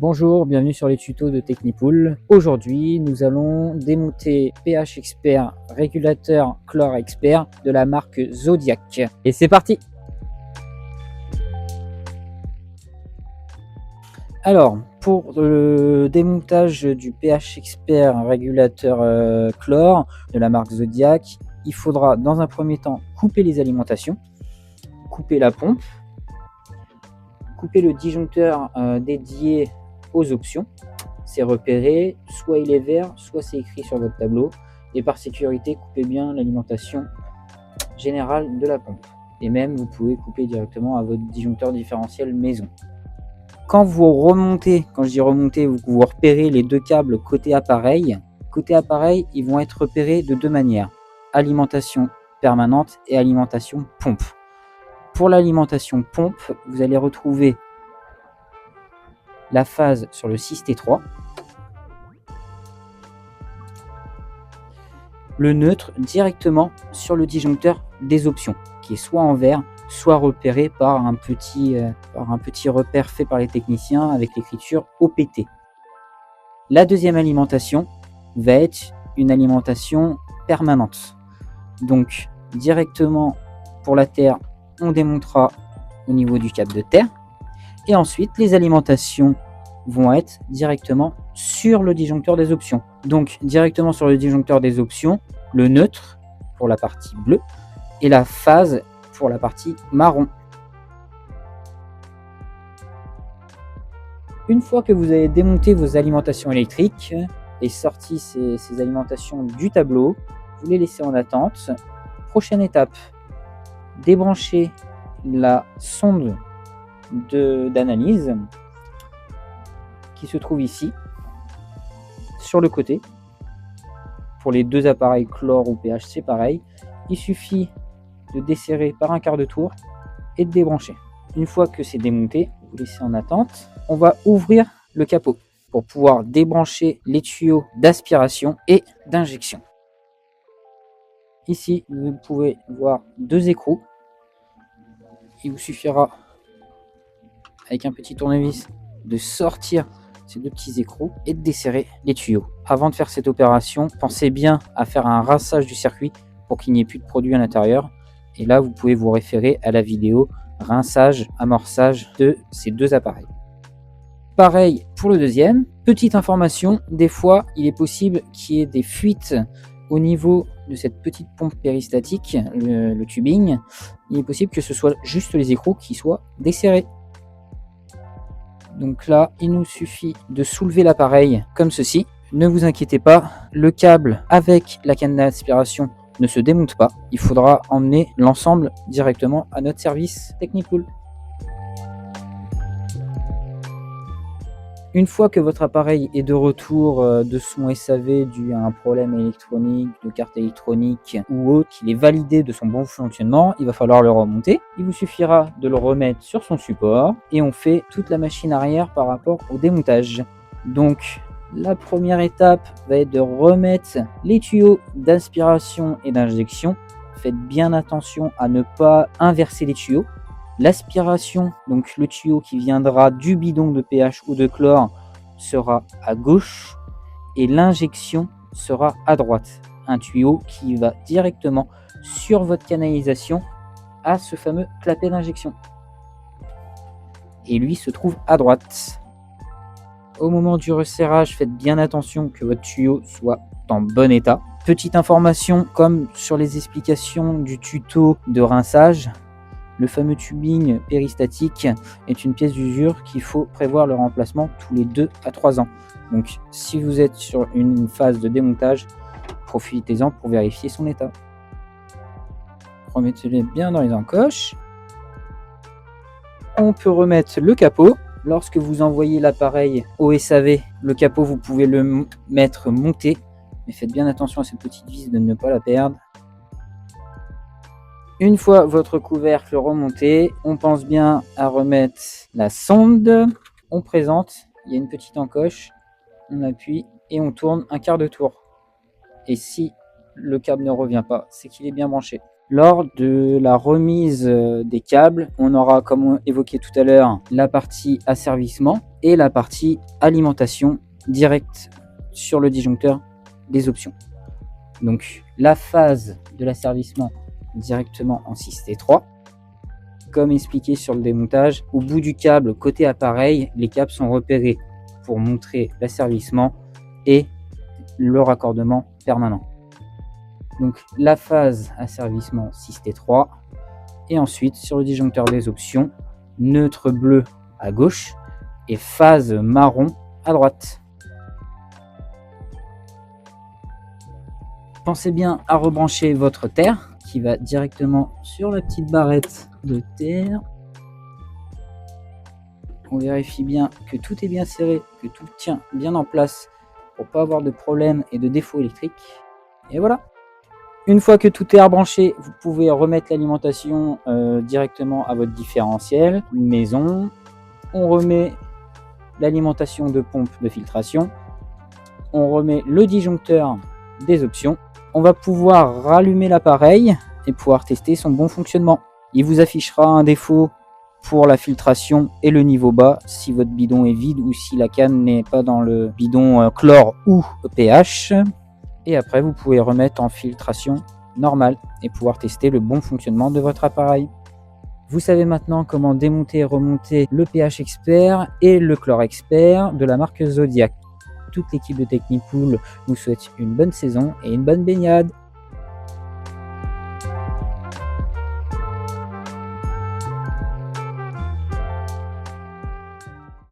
Bonjour, bienvenue sur les tutos de Technipool. Aujourd'hui, nous allons démonter pH Expert régulateur chlore expert de la marque Zodiac. Et c'est parti! Alors, pour le démontage du pH Expert régulateur chlore de la marque Zodiac, il faudra dans un premier temps couper les alimentations, couper la pompe, couper le disjoncteur dédié aux options. C'est repéré, soit il est vert, soit c'est écrit sur votre tableau. Et par sécurité, coupez bien l'alimentation générale de la pompe. Et même, vous pouvez couper directement à votre disjoncteur différentiel maison. Quand vous remontez, quand je dis remonter, vous repérez les deux câbles côté appareil. Côté appareil, ils vont être repérés de deux manières. Alimentation permanente et alimentation pompe. Pour l'alimentation pompe, vous allez retrouver la phase sur le 6T3, le neutre directement sur le disjoncteur des options, qui est soit en vert, soit repéré par un petit repère fait par les techniciens avec l'écriture OPT. La deuxième alimentation va être une alimentation permanente. Donc directement pour la terre, on démontera au niveau du câble de terre. Et ensuite, les alimentations vont être directement sur le disjoncteur des options. Donc, directement sur le disjoncteur des options, le neutre pour la partie bleue et la phase pour la partie marron. Une fois que vous avez démonté vos alimentations électriques et sorti ces alimentations du tableau, vous les laissez en attente. Prochaine étape, débrancher la sonde d'analyse qui se trouve ici sur le côté. Pour les deux appareils chlore ou pH, c'est pareil. Il suffit de desserrer par un quart de tour et de débrancher. Une fois que c'est démonté, vous laissez en attente. On va ouvrir le capot pour pouvoir débrancher les tuyaux d'aspiration et d'injection. Ici, vous pouvez voir deux écrous. Il vous suffira, avec un petit tournevis, de sortir ces deux petits écrous et de desserrer les tuyaux. Avant de faire cette opération, pensez bien à faire un rinçage du circuit pour qu'il n'y ait plus de produit à l'intérieur. Et là, vous pouvez vous référer à la vidéo rinçage, amorçage de ces deux appareils. Pareil pour le deuxième. Petite information, des fois, il est possible qu'il y ait des fuites au niveau de cette petite pompe péristatique, le tubing. Il est possible que ce soit juste les écrous qui soient desserrés. Donc là, il nous suffit de soulever l'appareil comme ceci. Ne vous inquiétez pas, le câble avec la canne d'aspiration ne se démonte pas. Il faudra emmener l'ensemble directement à notre service Technipool. Une fois que votre appareil est de retour de son SAV dû à un problème électronique, de carte électronique ou autre, qu'il est validé de son bon fonctionnement, il va falloir le remonter. Il vous suffira de le remettre sur son support et on fait toute la machine arrière par rapport au démontage. Donc la première étape va être de remettre les tuyaux d'aspiration et d'injection. Faites bien attention à ne pas inverser les tuyaux. L'aspiration, donc le tuyau qui viendra du bidon de pH ou de chlore, sera à gauche et l'injection sera à droite. Un tuyau qui va directement sur votre canalisation à ce fameux clapet d'injection. Et lui se trouve à droite. Au moment du resserrage, faites bien attention que votre tuyau soit en bon état. Petite information, comme sur les explications du tuto de rinçage, le fameux tubing péristatique est une pièce d'usure qu'il faut prévoir le remplacement tous les 2 à 3 ans. Donc si vous êtes sur une phase de démontage, profitez-en pour vérifier son état. Remettez-les bien dans les encoches. On peut remettre le capot. Lorsque vous envoyez l'appareil au SAV, le capot vous pouvez le mettre monté. Mais faites bien attention à cette petite vis de ne pas la perdre. Une fois votre couvercle remonté, on pense bien à remettre la sonde. On présente, il y a une petite encoche, on appuie et on tourne un quart de tour. Et si le câble ne revient pas, c'est qu'il est bien branché. Lors de la remise des câbles, on aura, comme évoqué tout à l'heure, la partie asservissement et la partie alimentation directe sur le disjoncteur des options. Donc la phase de l'asservissement directement en 6T3. Comme expliqué sur le démontage, au bout du câble côté appareil, les câbles sont repérés pour montrer l'asservissement et le raccordement permanent. Donc la phase asservissement 6T3 et ensuite sur le disjoncteur des options, neutre bleu à gauche et phase marron à droite. Pensez bien à rebrancher votre terre qui va directement sur la petite barrette de terre. On vérifie bien que tout est bien serré, que tout tient bien en place pour pas avoir de problème et de défaut électrique. Et voilà. Une fois que tout est rebranché, vous pouvez remettre l'alimentation directement à votre différentiel maison. On remet l'alimentation de pompe de filtration. On remet le disjoncteur des options. On va pouvoir rallumer l'appareil et pouvoir tester son bon fonctionnement. Il vous affichera un défaut pour la filtration et le niveau bas si votre bidon est vide ou si la canne n'est pas dans le bidon chlore ou pH. Et après, vous pouvez remettre en filtration normale et pouvoir tester le bon fonctionnement de votre appareil. Vous savez maintenant comment démonter et remonter le pH Expert et le chlore Expert de la marque Zodiac. Toute l'équipe de Technipool vous souhaite une bonne saison et une bonne baignade.